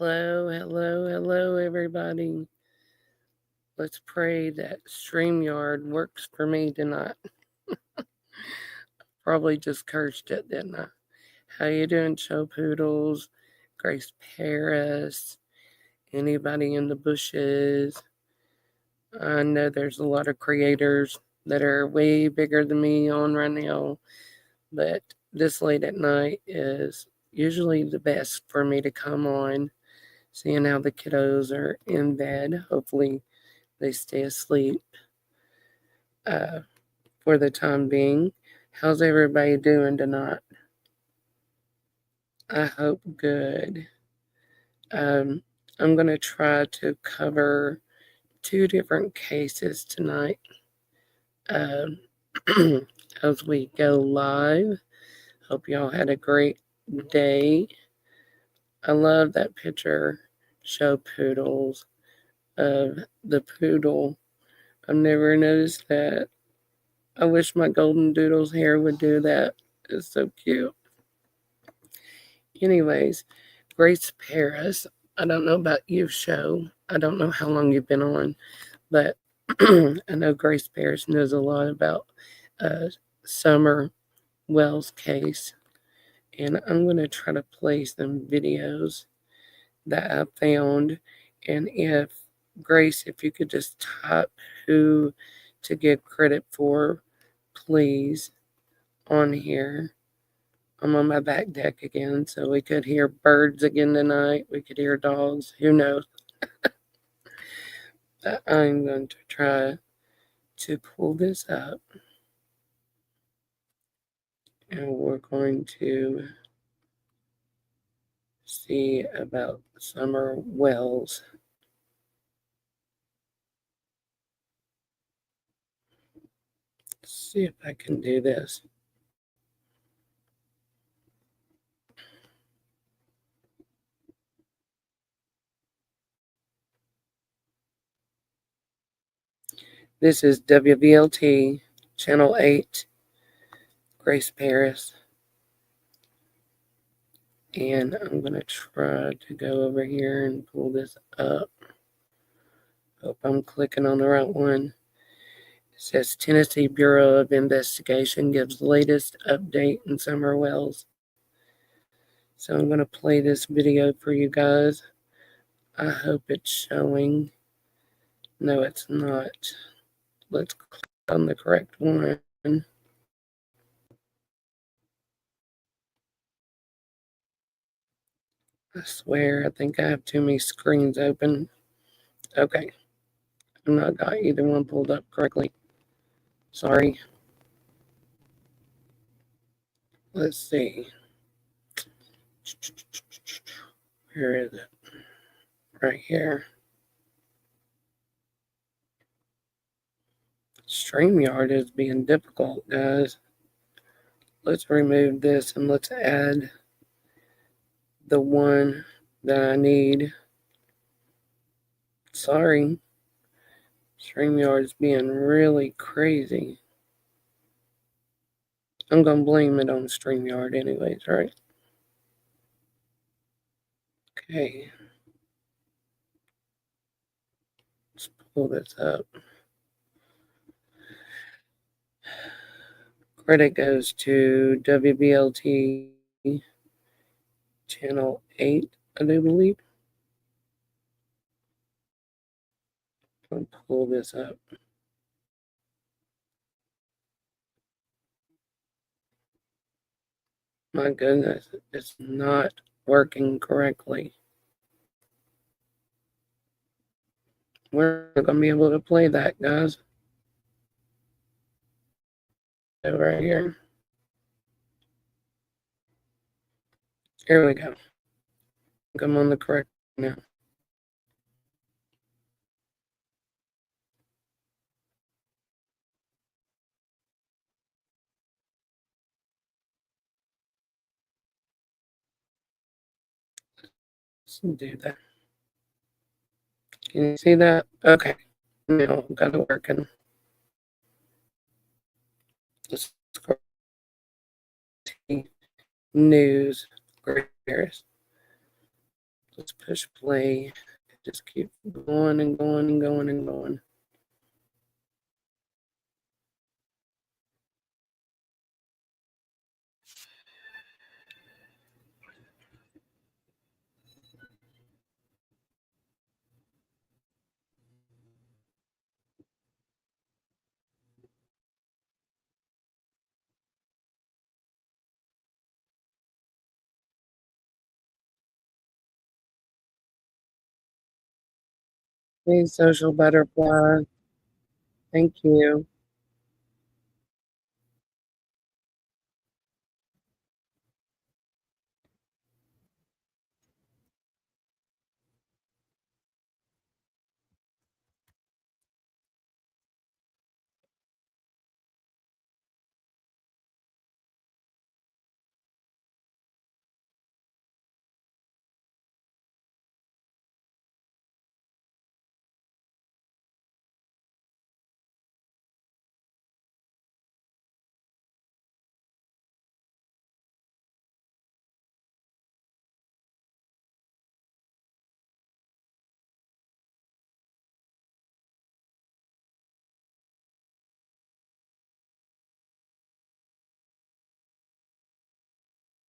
Hello, everybody. Let's pray that StreamYard works for me tonight. Probably just cursed it, didn't I? How you doing, Show Poodles? Grace Paris? Anybody in the bushes? I know there's a lot of creators that are way bigger than me on right now, but this late at night is usually the best for me to come on, seeing how the kiddos are in bed. Hopefully they stay asleep for the time being. How's everybody doing tonight? I hope good. I'm going to try to cover two different cases tonight as we go live. Hope y'all had a great day. I love that picture, Show Poodles, of the poodle. I've never noticed that. I wish my golden doodle's hair would do that. It's so cute. Anyways, Grace Paris. I don't know about you, Show. I don't know how long you've been on, but I know Grace Paris knows a lot about Summer Wells' case. And I'm going to try to play some videos that I found. And if, Grace, if you could just type who to give credit for, please, on here. I'm on my back deck again, so we could hear birds again tonight. We could hear dogs. Who knows? But I'm going to try to pull this up. And we're going to see about Summer Wells. Let's see if I can do this. This is WVLT, Channel 8, Grace Paris. And I'm going to try to go over here and pull this up. Hope I'm clicking on the right one. It says Tennessee Bureau of Investigation gives latest update in Summer Wells. So I'm going to play this video for you guys. I hope it's showing. No, it's not. Let's click on the correct one. I swear, I think I have too many screens open. Okay. I've not got either one pulled up correctly. Sorry. Let's see. Where is it? Right here. StreamYard is being difficult, guys. Let's remove this and let's add the one that I need. Sorry. StreamYard is being really crazy. I'm going to blame it on StreamYard anyways, right? Okay. Let's pull this up. Credit goes to WBLT Channel 8, I do believe. I'll pull this up. My goodness, it's not working correctly. We're not going to be able to play that, guys. Right here. Here we go. I'm on the correct now. Let's do that. Can you see that? Okay. Now got it working. Let's go to news. Paris. Let's push play. Just keep going and going and going and going. Hey, social butterfly. Thank you.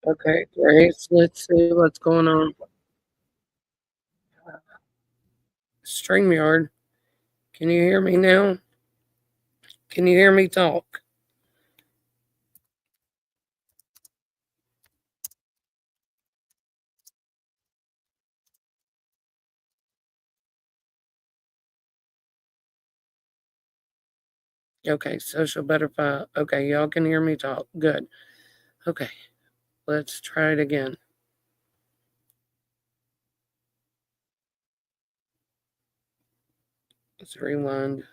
Okay, Grace, let's see what's going on. StreamYard, can you hear me now? Can you hear me talk? Okay, social butterfly. Okay, y'all can hear me talk. Good. Okay, let's try it again. Let's rewind.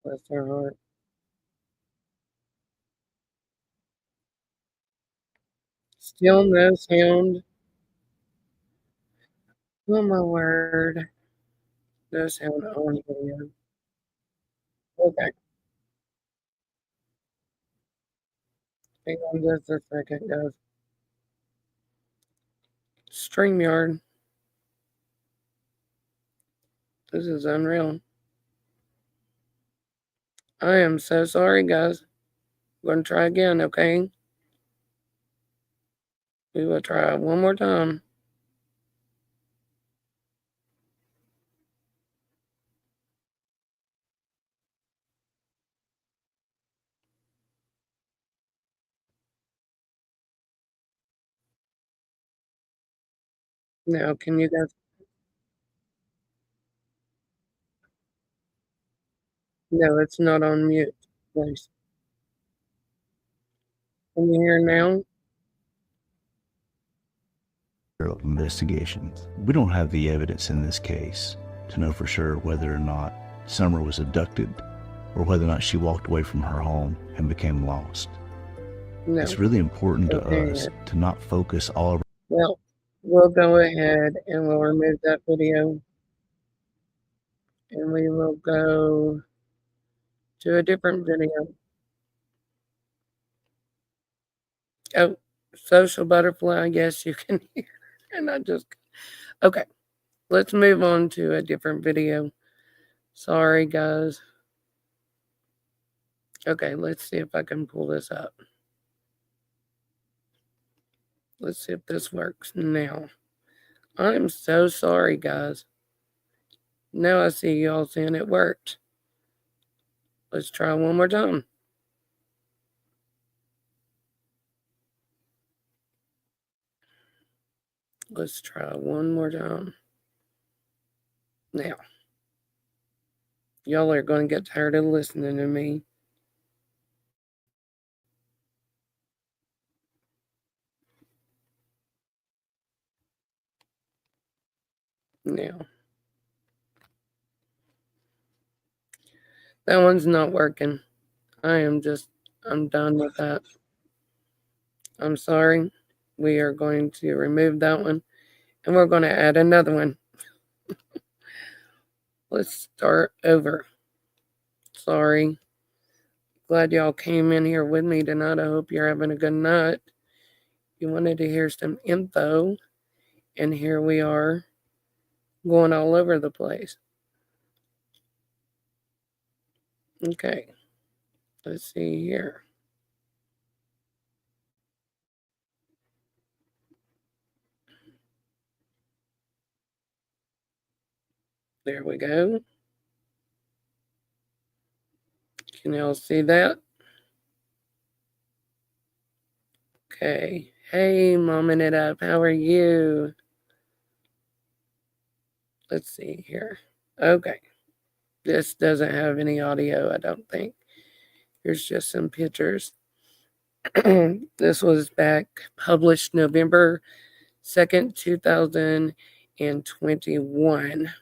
Bless her heart. Still no sound. Oh my word. No sound on video. Okay, hang on just a second, guys. StreamYard. This is unreal. I am so sorry, guys. We're gonna try again, okay? We will try one more time. Now, can you guys? No, it's not on mute. Please. Can you hear now? Investigations. We don't have the evidence in this case to know for sure whether or not Summer was abducted or whether or not she walked away from her home and became lost. No. It's really important to Okay. us to not focus all of Well, we'll go ahead and we'll remove that video and we will go to a different video. Oh, social butterfly, yes, you can hear. And I just, okay, let's move on to a different video. Sorry, guys. Okay, let's see if I can pull this up. Let's see if this works now. I'm so sorry, guys. Now I see y'all saying it worked. Let's try one more time. Let's try one more time. Now, y'all are going to get tired of listening to me. Now, That one's not working. I'm done with that. I'm sorry. We are going to remove that one and we're going to add another one. Let's start over. Sorry. Glad y'all came in here with me tonight. I hope you're having a good night. You wanted to hear some info, and here we are going all over the place. Okay, let's see here. There we go. Can y'all see that? Okay. Hey, momming it up. How are you? Let's see here. Okay. This doesn't have any audio, I don't think. Here's just some pictures. This was back published November 2nd, 2021.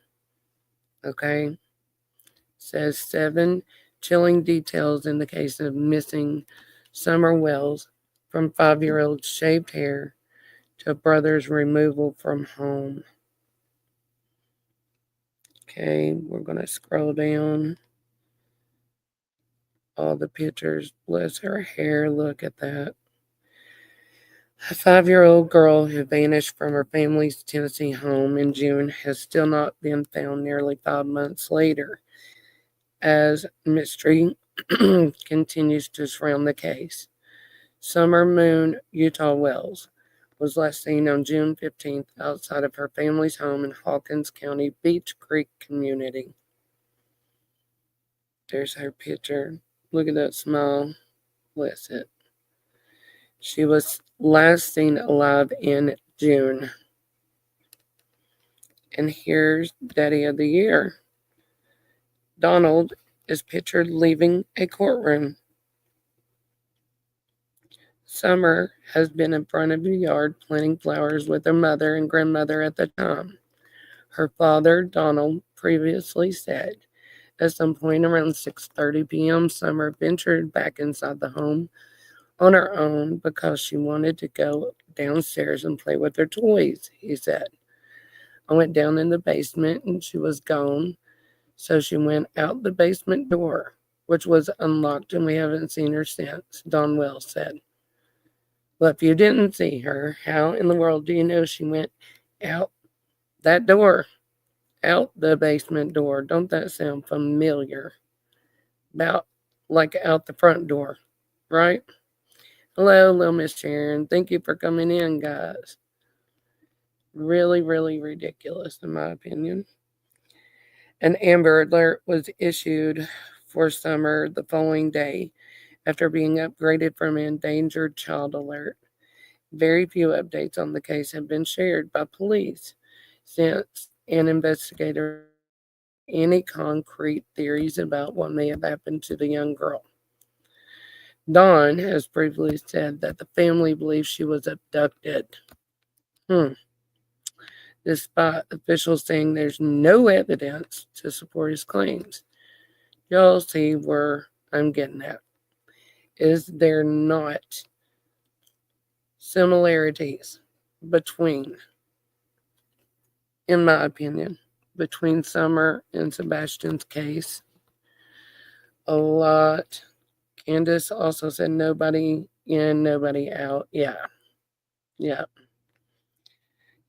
Okay. Says 7 chilling details in the case of missing Summer Wells, from 5-year-old shaved hair to brother's removal from home. Okay, we're going to scroll down. All the pictures. Bless her hair. Look at that. A 5-year-old girl who vanished from her family's Tennessee home in June has still not been found nearly 5 months later, as mystery continues to surround the case. Summer Moon Utah Wells was last seen on June 15th outside of her family's home in Hawkins County Beach Creek community. There's her picture. Look at that smile. Bless it. She was last seen alive in June. And here's Daddy of the Year. Donald is pictured leaving a courtroom. Summer has been in front of the yard planting flowers with her mother and grandmother at the time. Her father, Donald, previously said at some point around 6:30 p.m., Summer ventured back inside the home on her own because she wanted to go downstairs and play with her toys, he said. I went down in the basement and she was gone, so she went out the basement door, which was unlocked, and we haven't seen her since, Don Wells said. Well, if you didn't see her, how in the world do you know she went out that door? Out the basement door. Don't that sound familiar? About like out the front door, right? Hello, little Miss Sharon. Thank you for coming in, guys. Really, really ridiculous, in my opinion. An Amber Alert was issued for Summer the following day after being upgraded from Endangered Child Alert. Very few updates on the case have been shared by police since an investigator any concrete theories about what may have happened to the young girl. Dawn has previously said that the family believes she was abducted. Despite officials saying there's no evidence to support his claims. Y'all see where I'm getting at. Is there not similarities between, in my opinion, between Summer and Sebastian's case? A lot. Candace also said nobody in, nobody out. Yeah. Yep.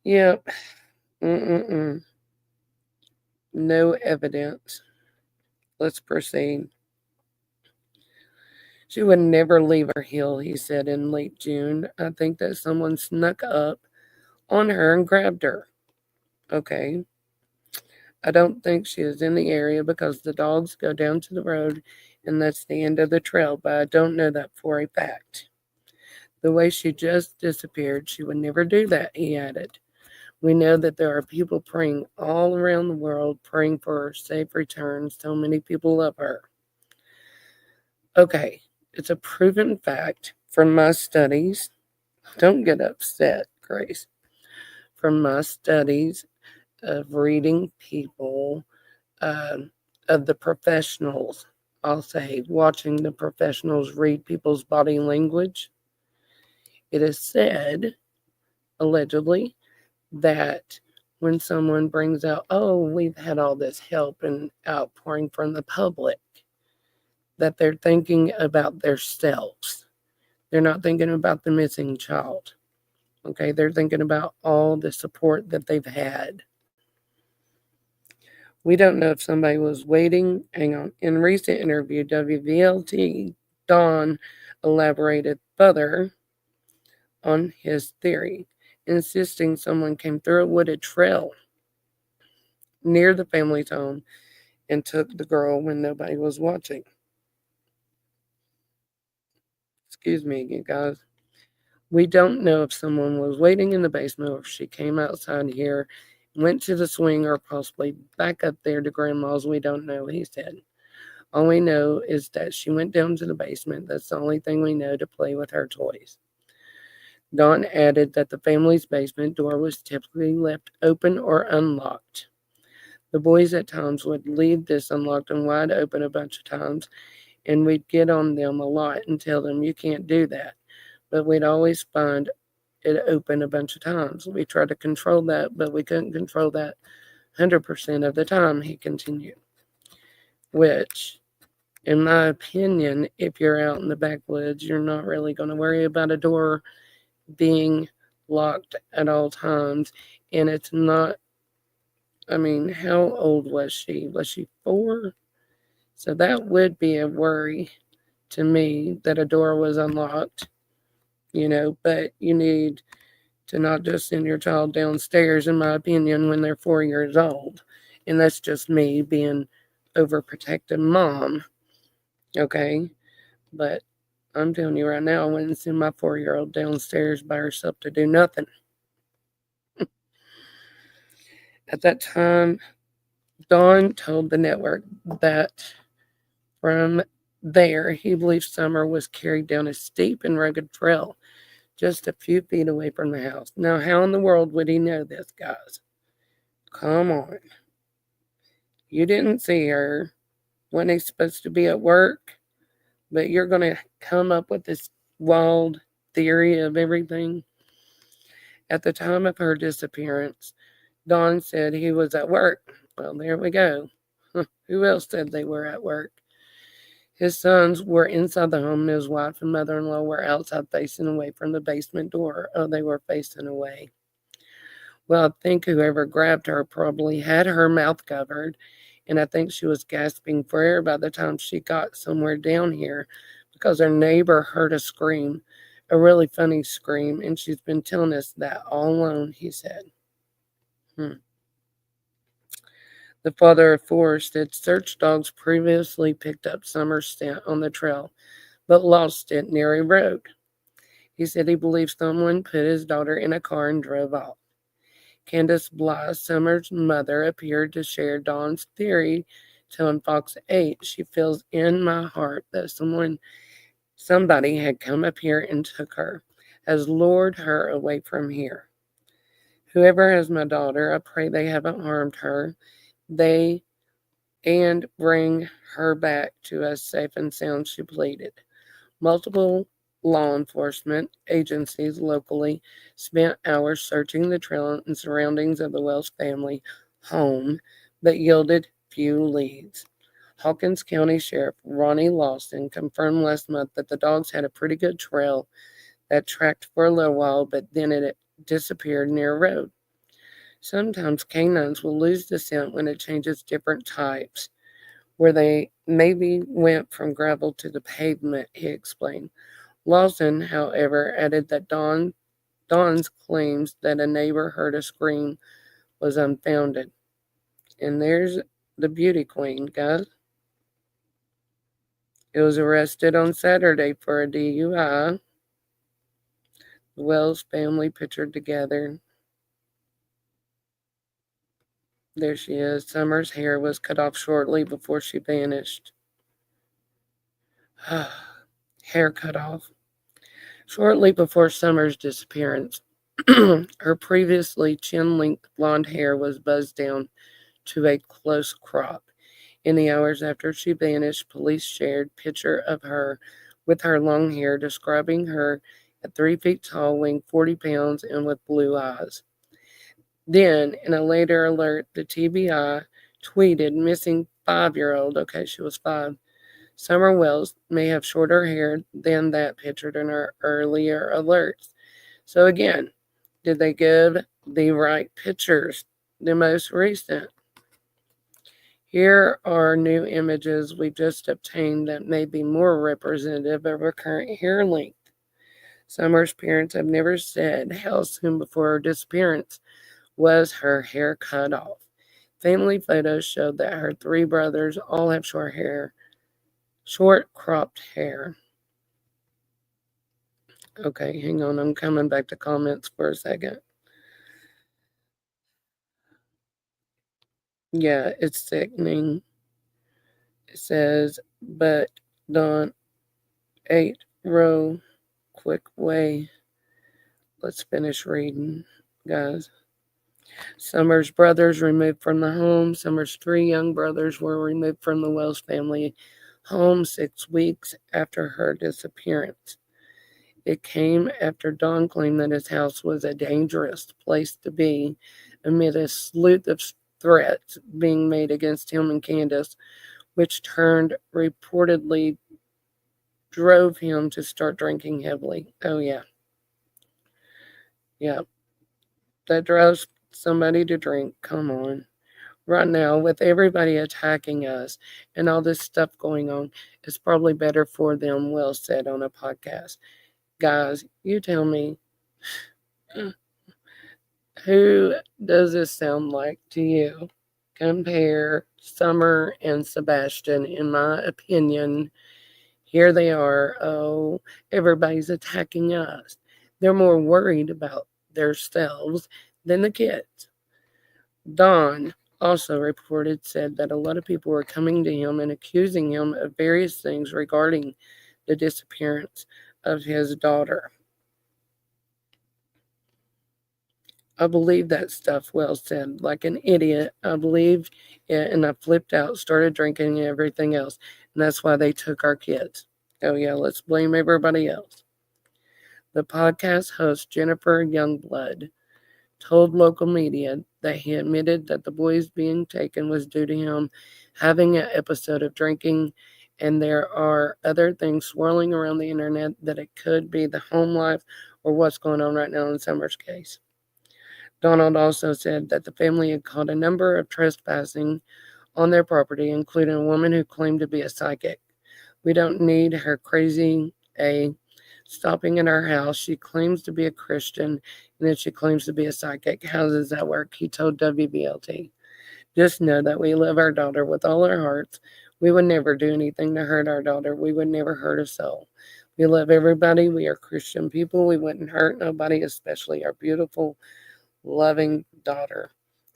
Yep. No evidence. Let's proceed. She would never leave her hill, he said in late June. I think that someone snuck up on her and grabbed her. Okay. I don't think she is in the area because the dogs go down to the road and that's the end of the trail, but I don't know that for a fact. The way she just disappeared, she would never do that, he added. We know that there are people praying all around the world, praying for her safe return. So many people love her. Okay, it's a proven fact from my studies. Don't get upset, Grace. From my studies of reading people, of the professionals, I'll say, watching the professionals read people's body language. It is said, allegedly, that when someone brings out, oh, we've had all this help and outpouring from the public, that they're thinking about themselves. They're not thinking about the missing child. Okay, they're thinking about all the support that they've had. We don't know if somebody was waiting. Hang on. In a recent interview, WVLT Don elaborated further on his theory, insisting someone came through a wooded trail near the family's home and took the girl when nobody was watching. Excuse me, you guys. We don't know if someone was waiting in the basement or if she came outside here, went to the swing, or possibly back up there to Grandma's. We don't know, he said. All we know is that she went down to the basement. That's the only thing we know to play with her toys. Dawn added that the family's basement door was typically left open or unlocked. The boys at times would leave this unlocked and wide open a bunch of times, and we'd get on them a lot and tell them, you can't do that. But we'd always find it open a bunch of times. We tried to control that, but we couldn't control that 100% of the time, he continued. Which, in my opinion, if you're out in the backwoods, you're not really going to worry about a door being locked at all times. And it's not, I mean, how old was she? Was she 4? So that would be a worry to me that a door was unlocked, but you need to not just send your child downstairs, in my opinion, when they're 4 years old. And that's just me being overprotective mom. Okay? But I'm telling you right now, I wouldn't send my 4-year-old downstairs by herself to do nothing. At that time, Don told the network that from there, he believes Summer was carried down a steep and rugged trail just a few feet away from the house. Now, how in the world would he know this, guys? Come on. You didn't see her when he's supposed to be at work, but you're going to come up with this wild theory of everything. At the time of her disappearance, Don said he was at work. Well, there we go. Who else said they were at work? His sons were inside the home, and his wife and mother-in-law were outside facing away from the basement door. Oh, they were facing away. Well, I think whoever grabbed her probably had her mouth covered, and I think she was gasping for air by the time she got somewhere down here because her neighbor heard a scream, a really funny scream, and she's been telling us that all alone, he said. The father of 4 said search dogs previously picked up Summer's scent on the trail, but lost it near a road. He said he believes someone put his daughter in a car and drove off. Candace Bly, Summer's mother, appeared to share Dawn's theory, telling Fox 8, she feels in my heart that somebody had come up here and took her, has lured her away from here. Whoever has my daughter, I pray they haven't harmed her. And bring her back to us safe and sound, she pleaded. Multiple law enforcement agencies locally spent hours searching the trail and surroundings of the Wells family home, but yielded few leads. Hawkins County Sheriff Ronnie Lawson confirmed last month that the dogs had a pretty good trail that tracked for a little while, but then it disappeared near a road. Sometimes canines will lose the scent when it changes different types, where they maybe went from gravel to the pavement, he explained. Lawson, however, added that Dawn's claims that a neighbor heard a scream was unfounded. And there's the beauty queen, guys. It was arrested on Saturday for a DUI. The Wells family pictured together. There she is. Summer's hair was cut off shortly before she vanished. Hair cut off. Shortly before Summer's disappearance, her previously chin-length blonde hair was buzzed down to a close crop. In the hours after she vanished, police shared picture of her with her long hair, describing her at 3 feet tall, weighing 40 pounds, and with blue eyes. Then, in a later alert, the TBI tweeted missing 5-year-old. Okay, she was 5. Summer Wells may have shorter hair than that pictured in her earlier alerts. So again, did they give the right pictures? The most recent. Here are new images we just obtained that may be more representative of her current hair length. Summer's parents have never said how soon before her disappearance was her hair cut off. Family photos showed that her 3 brothers all have short cropped hair. Okay, hang on, I'm coming back to comments for a second. Yeah, it's sickening. It says, but Don 8 row quick way. Let's finish reading, guys. Summer's brothers removed from the home. Summer's 3 young brothers were removed from the Wells family home 6 weeks after her disappearance. It came after Don claimed that his house was a dangerous place to be amid a slew of threats being made against him and Candace, which reportedly drove him to start drinking heavily. Oh, yeah. Yeah. That drives somebody to drink. Come on. Right now, with everybody attacking us and all this stuff going on, it's probably better for them, Wells said on a podcast. Guys, you tell me, who does this sound like to you? Compare Summer and Sebastian, in my opinion. Here they are. Oh, everybody's attacking us. They're more worried about themselves than the kids. Don also said that a lot of people were coming to him and accusing him of various things regarding the disappearance of his daughter. I believe that stuff, Wells said, like an idiot. I believed it, and I flipped out, started drinking and everything else. And that's why they took our kids. Oh, yeah, let's blame everybody else. The podcast host, Jennifer Youngblood, told local media that he admitted that the boys being taken was due to him having an episode of drinking, and there are other things swirling around the internet that it could be the home life or what's going on right now in Summer's case. Donald also said that the family had caught a number of trespassing on their property, including a woman who claimed to be a psychic. We don't need her crazy stopping in our house. She claims to be a Christian, and then she claims to be a psychic. How does that work? He told WBLT. Just know that we love our daughter with all our hearts. We would never do anything to hurt our daughter. We would never hurt a soul. We love everybody. We are Christian people. We wouldn't hurt nobody, especially our beautiful, loving daughter.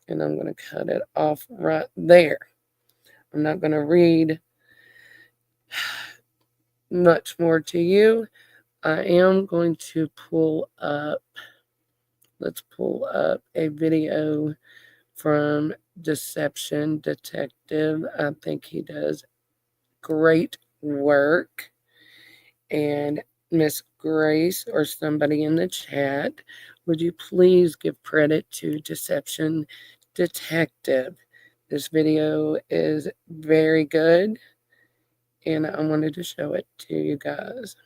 And I'm going to cut it off right there. I'm not going to read much more to you. I am going to let's pull up a video from Deception Detective. I think he does great work. And Miss Grace or somebody in the chat, would you please give credit to Deception Detective? This video is very good, and I wanted to show it to you guys.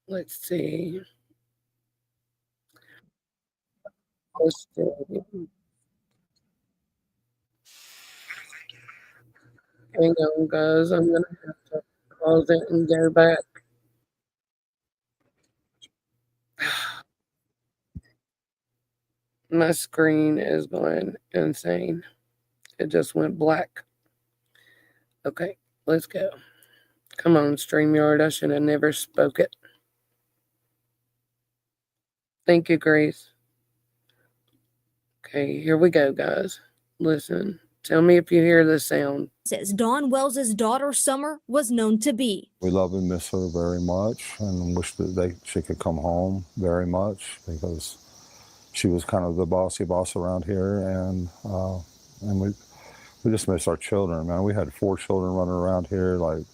Let's see. Let's see. Hang on, guys. I'm going to have to pause it and go back. My screen is going insane. It just went black. Okay, let's go. Come on, StreamYard. I should have never spoke it. Thank you, Grace. Okay, here we go, guys. Listen. Tell me if you hear the sound. Says Dawn Wells's daughter Summer was known to be. We love and miss her very much, and wish that she could come home very much, because she was kind of the bossy boss around here, and We just miss our children, man. We had 4 children running around here like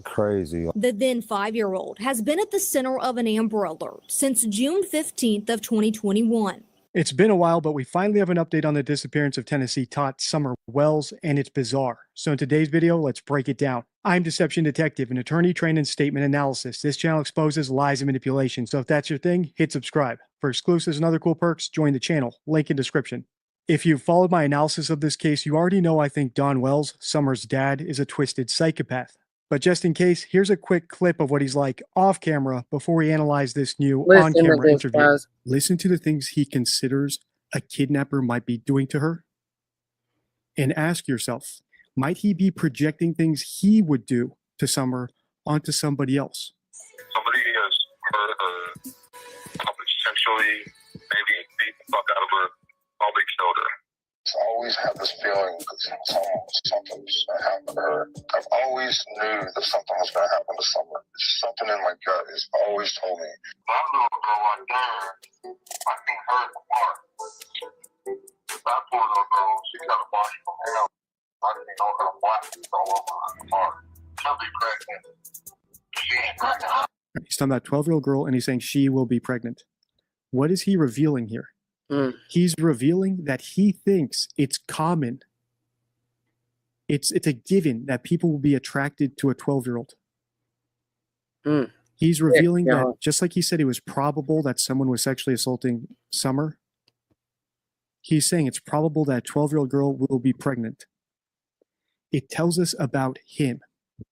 crazy. The then 5-year-old has been at the center of an Amber Alert since June 15th of 2021. It's been a while, but we finally have an update on the disappearance of Tennessee tot Summer Wells, and it's bizarre. So in today's video, let's break it down. I'm Deception Detective, an attorney trained in statement analysis. This channel exposes lies and manipulation, so if that's your thing, hit subscribe. For exclusives and other cool perks, join the channel. Link in description. If you've followed my analysis of this case, you already know I think Don Wells, Summer's dad, is a twisted psychopath. But just in case, here's a quick clip of what he's like off camera before we analyze this new on-camera interview. Guys. Listen to the things he considers a kidnapper might be doing to her, and ask yourself, might he be projecting things he would do to Summer onto somebody else? Somebody has potentially maybe beat the fuck out of her while they killed her. I always had this feeling that something was going to happen to her. I've always knew that something was going to happen to Summer. Something in my gut has always told me. That little girl right there, I seen her in the park. That poor little girl, she got a body from hell. I didn't know her blackness all over her in the park. She'll be pregnant. She ain't pregnant. He's talking about a 12-year-old girl, and he's saying she will be pregnant. What is he revealing here? He's revealing that he thinks it's common. It's a given that people will be attracted to a 12-year-old. He's revealing that, just like he said it was probable that someone was sexually assaulting Summer, he's saying it's probable that a 12-year-old girl will be pregnant. It tells us about him.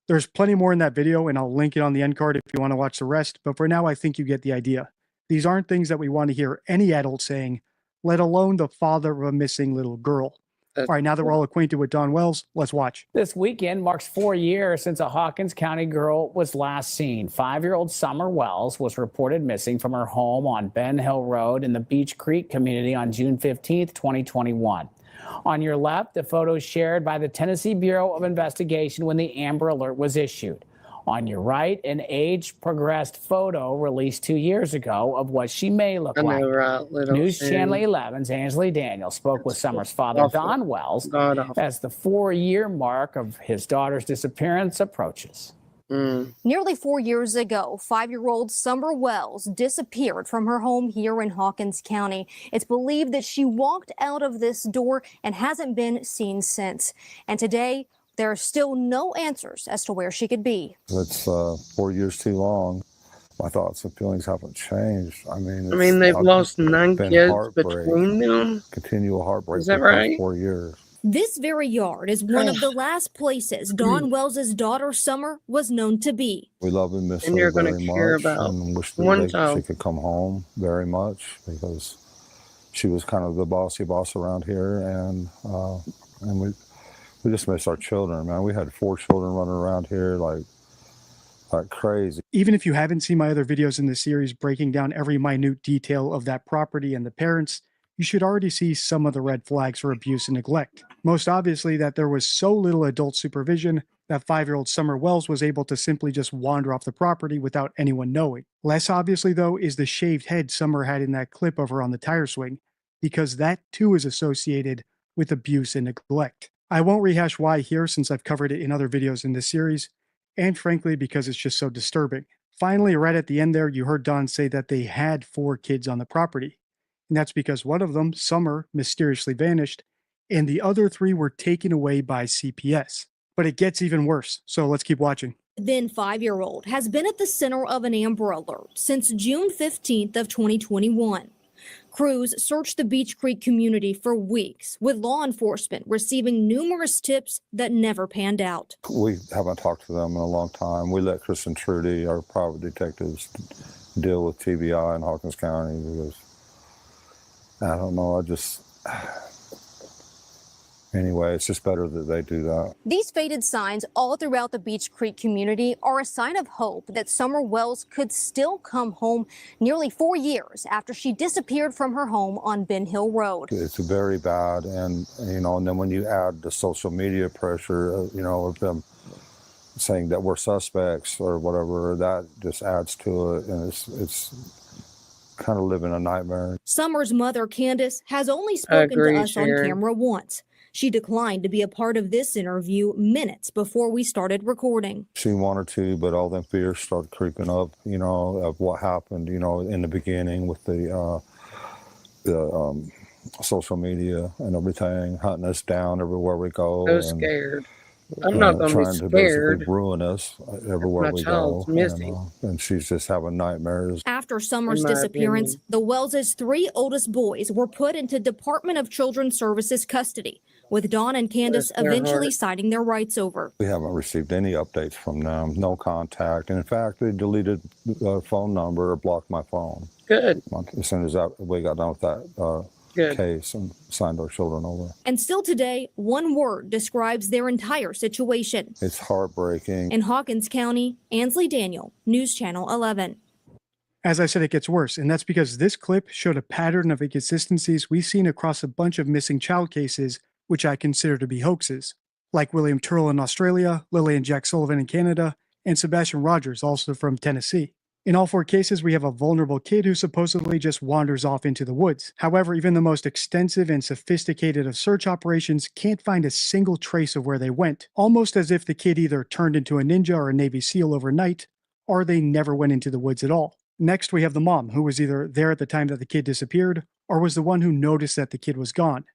There's plenty more in that video, and I'll link it on the end card if you want to watch the rest. But for now, I think you get the idea. These aren't things that we want to hear any adult saying, let alone the father of a missing little girl. All right, now that we're all acquainted with Don Wells, let's watch. This weekend marks 4 years since a Hawkins County girl was last seen. 5-year-old Summer Wells was reported missing from her home on Ben Hill Road in the Beach Creek community on June 15th, 2021. On your left, the photo shared by the Tennessee Bureau of Investigation when the Amber Alert was issued. On your right, an age-progressed photo released 2 years ago of what she may look like. News Channel 11's Ansley Daniels spoke with Summer's father, Don Wells, as the 4-year mark of his daughter's disappearance approaches. Nearly 4 years ago, 5-year-old Summer Wells disappeared from her home here in Hawkins County. It's believed that she walked out of this door and hasn't been seen since. And today, there are still no answers as to where she could be. It's 4 years too long. My thoughts and feelings haven't changed. I mean, they've lost 9 kids between them. Continual heartbreak. Is that right? 4 years. This very yard is one of the last places Don Wells' daughter Summer was known to be. We love and miss her very much, and wish that she could come home very much, because she was kind of the bossy boss around here, and we just miss our children, man. We had 4 children running around here like crazy. Even if you haven't seen my other videos in this series breaking down every minute detail of that property and the parents, you should already see some of the red flags for abuse and neglect. Most obviously that there was so little adult supervision that 5-year-old Summer Wells was able to simply just wander off the property without anyone knowing. Less obviously, though, is the shaved head Summer had in that clip of her on the tire swing, because that too is associated with abuse and neglect. I won't rehash why here, since I've covered it in other videos in this series, and frankly because it's just so disturbing. Finally, right at the end there, you heard Don say that they had 4 kids on the property. And that's because one of them, Summer, mysteriously vanished, and the other 3 were taken away by CPS. But it gets even worse, so let's keep watching. Then 5-year-old has been at the center of an Amber Alert since June 15th of 2021. Crews searched the Beach Creek community for weeks, with law enforcement receiving numerous tips that never panned out. We haven't talked to them in a long time. We let Chris and Trudy, our private detectives, deal with TBI in Hawkins County, because I don't know, anyway, it's just better that they do that. These faded signs all throughout the Beach Creek community are a sign of hope that Summer Wells could still come home nearly 4 years after she disappeared from her home on Ben Hill Road. It's very bad, and and then when you add the social media pressure, of them saying that we're suspects or whatever, that just adds to it, and it's kind of living a nightmare. Summer's mother, Candace, has only spoken to us on camera once. She declined to be a part of this interview minutes before we started recording. She wanted to, but all them fears started creeping up, you know, of what happened, you know, in the beginning with the social media and everything, hunting us down everywhere we go. So scared. I'm not going to be trying to scared. basically ruin us everywhere we go. And she's just having nightmares. After Summer's disappearance, the Wells' 3 oldest boys were put into Department of Children's Services custody, with Dawn and Candace eventually citing their rights over. We haven't received any updates from them, no contact. And in fact, they deleted the phone number or blocked my phone. Good. As soon as we got done with that case and signed our children over. And still today, one word describes their entire situation. It's heartbreaking. In Hawkins County, Ansley Daniel, News Channel 11. As I said, it gets worse, and that's because this clip showed a pattern of inconsistencies we've seen across a bunch of missing child cases, which I consider to be hoaxes, like William Turrell in Australia, Lily and Jack Sullivan in Canada, and Sebastian Rogers, also from Tennessee. In all 4 cases, we have a vulnerable kid who supposedly just wanders off into the woods. However, even the most extensive and sophisticated of search operations can't find a single trace of where they went, almost as if the kid either turned into a ninja or a Navy SEAL overnight, or they never went into the woods at all. Next, we have the mom, who was either there at the time that the kid disappeared, or was the one who noticed that the kid was gone.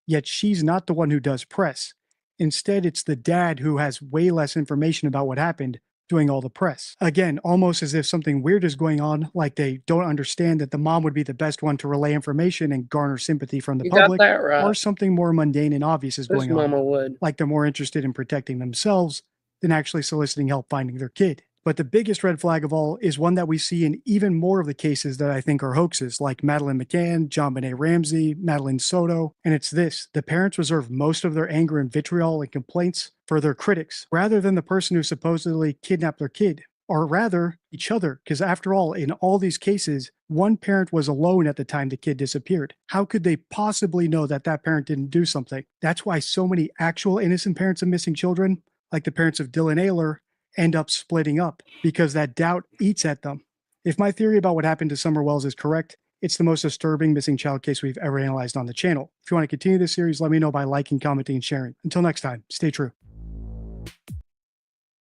Yet she's not the one who does press. Instead, it's the dad who has way less information about what happened, doing all the press. Again, almost as if something weird is going on, like they don't understand that the mom would be the best one to relay information and garner sympathy from the public, or something more mundane and obvious is going on, like they're more interested in protecting themselves than actually soliciting help finding their kid. But the biggest red flag of all is one that we see in even more of the cases that I think are hoaxes, like Madeleine McCann, John Benet Ramsey, Madeline Soto, and it's this: the parents reserve most of their anger and vitriol and complaints for their critics, rather than the person who supposedly kidnapped their kid, or rather, each other, because after all, in all these cases, one parent was alone at the time the kid disappeared. How could they possibly know that that parent didn't do something? That's why so many actual innocent parents of missing children, like the parents of Dylan Ayler, end up splitting up, because that doubt eats at them. If my theory about what happened to Summer Wells is correct, it's the most disturbing missing child case we've ever analyzed on the channel. If you want to continue this series, let me know by liking, commenting, and sharing. Until next time, stay true.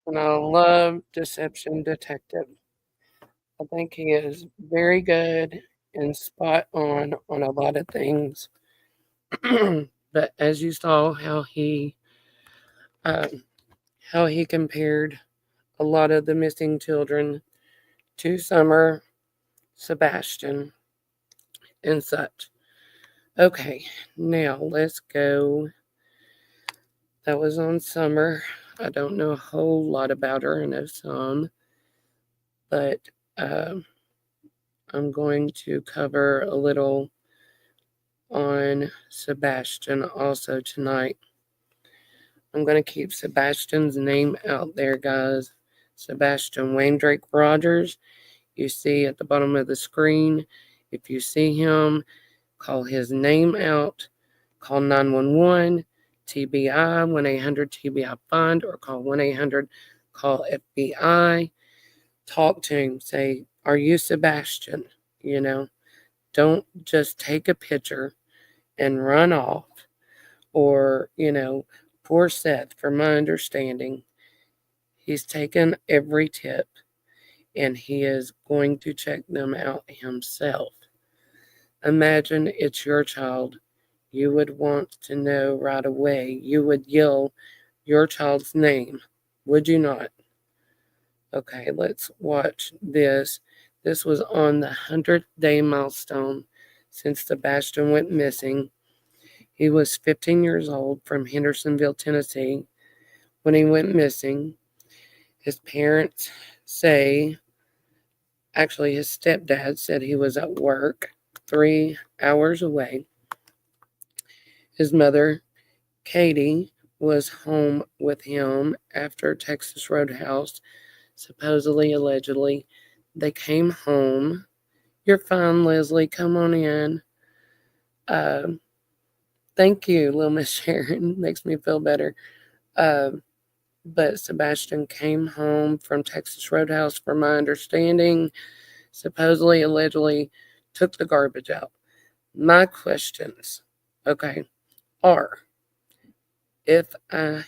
And I love Deception Detective. I think he is very good and spot on a lot of things. But as you saw how he compared a lot of the missing children to Summer, Sebastian, and such. Okay, now let's go. That was on Summer. I don't know a whole lot about her. I know some, but I'm going to cover a little on Sebastian also tonight. I'm going to keep Sebastian's name out there, guys. Sebastian Wayne Drake Rogers. You see at the bottom of the screen. If you see him, call his name out. Call 911, TBI, 1-800-TBI-FIND, or call 1-800-CALL-FBI. Talk to him. Say, are you Sebastian? You know, don't just take a picture and run off. Or, you know, poor Seth, from my understanding, he's taken every tip and he is going to check them out himself. Imagine it's your child. You would want to know right away. You would yell your child's name, would you not? Okay, let's watch this. This was on the 100-day milestone since Sebastian went missing. He was 15 years old, from Hendersonville, Tennessee, when he went missing. His parents say, actually his stepdad said he was at work 3 hours away. His mother, Katie, was home with him after Texas Roadhouse, supposedly, allegedly. They came home. You're fine, Leslie. Come on in. Thank you, little Miss Sharon. Makes me feel better. But Sebastian came home from Texas Roadhouse, from my understanding, supposedly, allegedly, took the garbage out. My questions, okay, are if I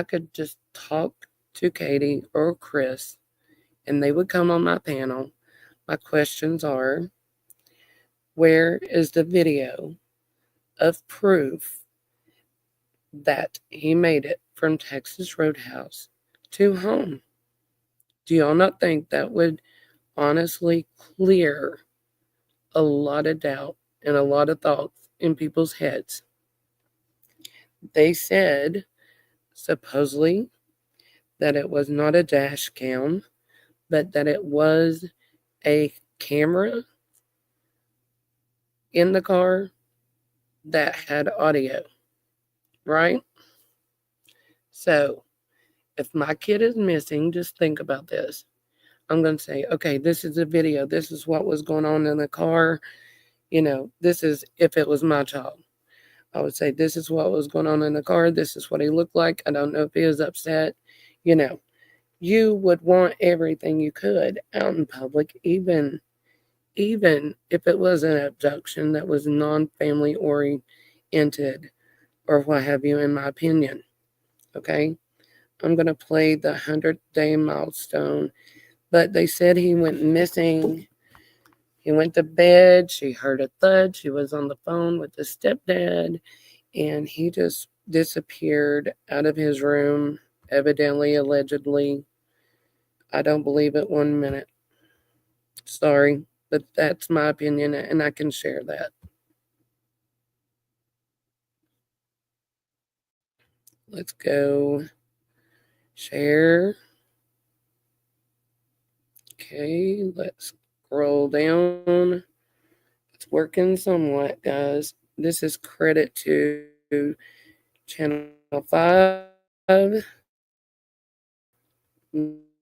could just talk to Katie or Chris and they would come on my panel, my questions are, where is the video of proof that he made it from Texas Roadhouse to home? Do y'all not think that would honestly clear a lot of doubt and a lot of thoughts in people's heads? They said, supposedly, that it was not a dash cam, but that it was a camera in the car that had audio, right? So, if my kid is missing, just think about this. I'm going to say, okay, this is a video. This is what was going on in the car. This is if it was my child. I would say, this is what was going on in the car. This is what he looked like. I don't know if he was upset. You would want everything you could out in public, even if it was an abduction that was non-family oriented or what have you, in my opinion. Okay? I'm going to play the 100-day milestone. But they said he went missing. He went to bed. She heard a thud. She was on the phone with his stepdad. And he just disappeared out of his room, evidently, allegedly. I don't believe it 1 minute. Sorry, but that's my opinion, and I can share that. Let's go share. Okay, let's scroll down. It's working somewhat, guys. This is credit to Channel 5,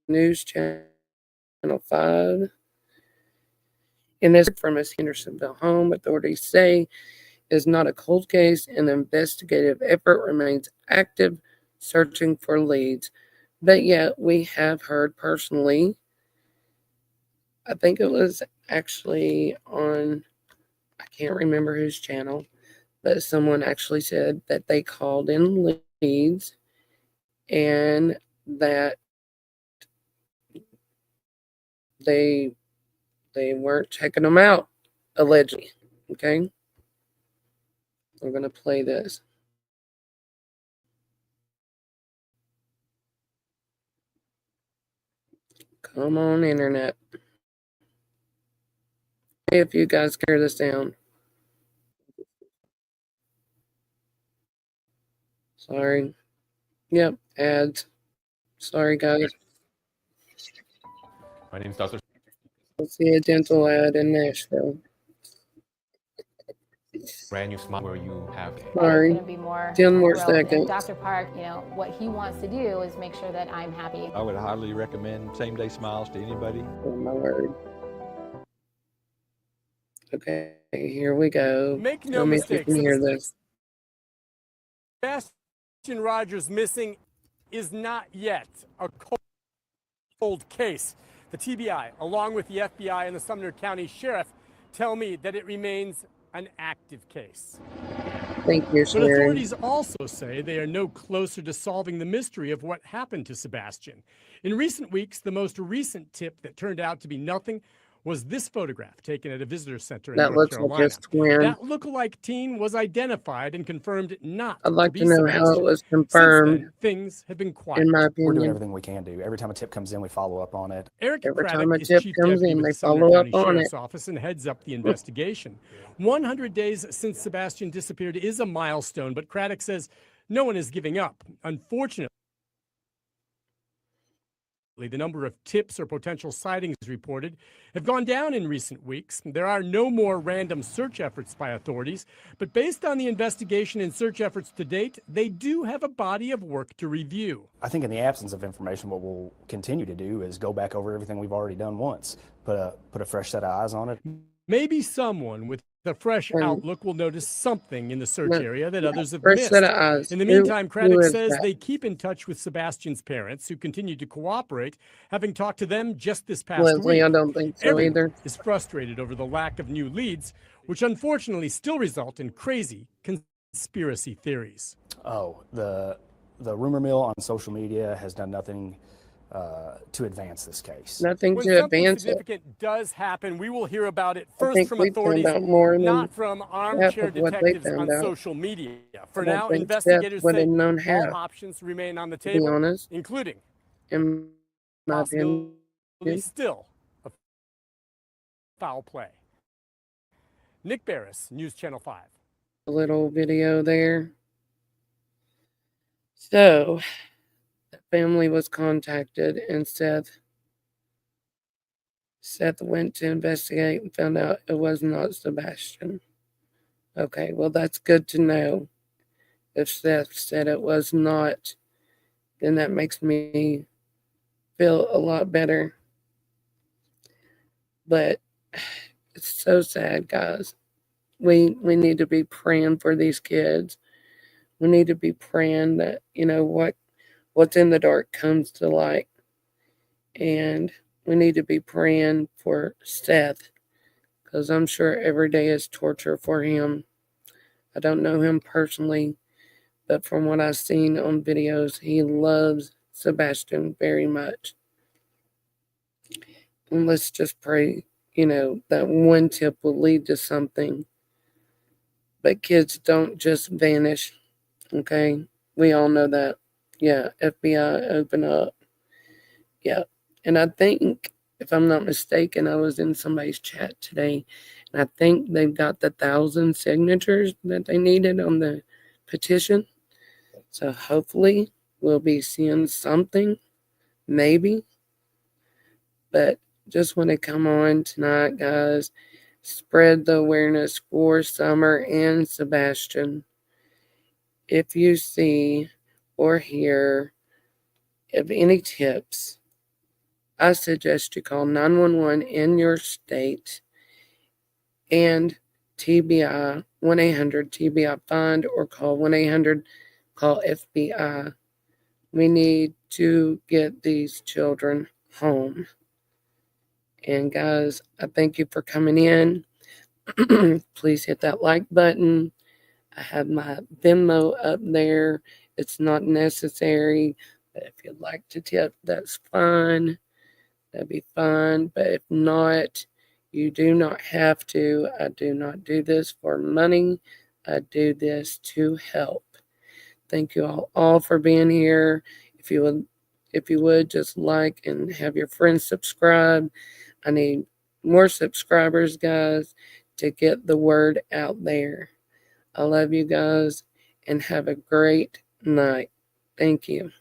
News Channel 5. In this from his Hendersonville home, authorities say is not a cold case, and the investigative effort remains active, searching for leads. But yet, we have heard personally, I think it was actually on, I can't remember whose channel, but someone actually said that they called in leads and that they weren't checking them out, allegedly. Okay? We're going to play this. Come on, internet. If you guys carry this down. Sorry. Yep, ads. Sorry, guys. My name's Dr. Let's see a dental ad in Nashville. Brand new smile where you have. Sorry. It's going to be more 10 more growth. seconds. And Dr. Park, what he wants to do is make sure that I'm happy. I would highly recommend same-day smiles to anybody. Oh, my word. Okay, here we go. Make no Tell me if you mistake, can hear this. Sebastian Rogers missing is not yet a cold case. The TBI, along with the FBI and the Sumner County Sheriff, tell me that it remains an active case. Thank you, But Sharon. authorities also say they are no closer to solving the mystery of what happened to Sebastian. In recent weeks, the most recent tip that turned out to be nothing was this photograph taken at a visitor center in North Carolina. Like his twin. That lookalike teen was identified and confirmed not I'd like to to be know Sebastian. how it was Since confirmed. then, things have been quiet. In my We're opinion, doing everything we can do. Every time a tip comes in, we follow up on it. Eric every Craddock time a is tip chief comes deputy in, with they the Sumner follow up County on Sheriff's it. Office and heads up the investigation. 100 days since Sebastian disappeared is a milestone, but Craddock says no one is giving up. Unfortunately, the number of tips or potential sightings reported have gone down in recent weeks. There are no more random search efforts by authorities, but based on the investigation and search efforts to date, they do have a body of work to review. I think in the absence of information, what we'll continue to do is go back over everything we've already done once, put a fresh set of eyes on it. Maybe someone with a fresh And outlook will notice something in the search look, area that others have fresh missed. set of eyes. In the Who meantime, Craddock is says that? they keep in touch with Sebastian's parents, who continue to cooperate, having talked to them just this past Leslie, week. I don't think so Everyone either. is frustrated over the lack of new leads, which unfortunately still result in crazy conspiracy theories. Oh, the rumor mill on social media has done nothing to advance this case. Nothing When to something advance it. significant does happen, we will hear about it I first think from we found authorities, out more than not from half armchair of what they detectives found on out. social media. For I don't now, think Steph investigators would have say known all half, options remain on the to be table, honest, including in my opinion. possibility still of foul play. Nick Barris, News Channel 5. A little video there. So, the family was contacted, and Seth went to investigate and found out it was not Sebastian. Okay, well, that's good to know. If Seth said it was not, then that makes me feel a lot better. But it's so sad, guys. We need to be praying for these kids. We need to be praying that, what's in the dark comes to light. And we need to be praying for Seth, because I'm sure every day is torture for him. I don't know him personally, but from what I've seen on videos, he loves Sebastian very much. And let's just pray, that one tip will lead to something. But kids don't just vanish, okay? We all know that. Yeah, FBI, open up. Yeah. And I think, if I'm not mistaken, I was in somebody's chat today, and I think they've got the 1,000 signatures that they needed on the petition. So hopefully we'll be seeing something, maybe. But just want to come on tonight, guys. Spread the awareness for Summer and Sebastian. If you see or hear of any tips, I suggest you call 911 in your state and TBI 1-800-TBI-FIND, or call 1-800-CALL-FBI. We need to get these children home. And guys, I thank you for coming in. Please hit that like button. I have my Venmo up there. It's not necessary, but if you'd like to tip, that's fine. That'd be fine. But if not, you do not have to. I do not do this for money. I do this to help. Thank you all for being here. If you would just like and have your friends subscribe. I need more subscribers, guys, to get the word out there. I love you guys, and have a great night. Thank you.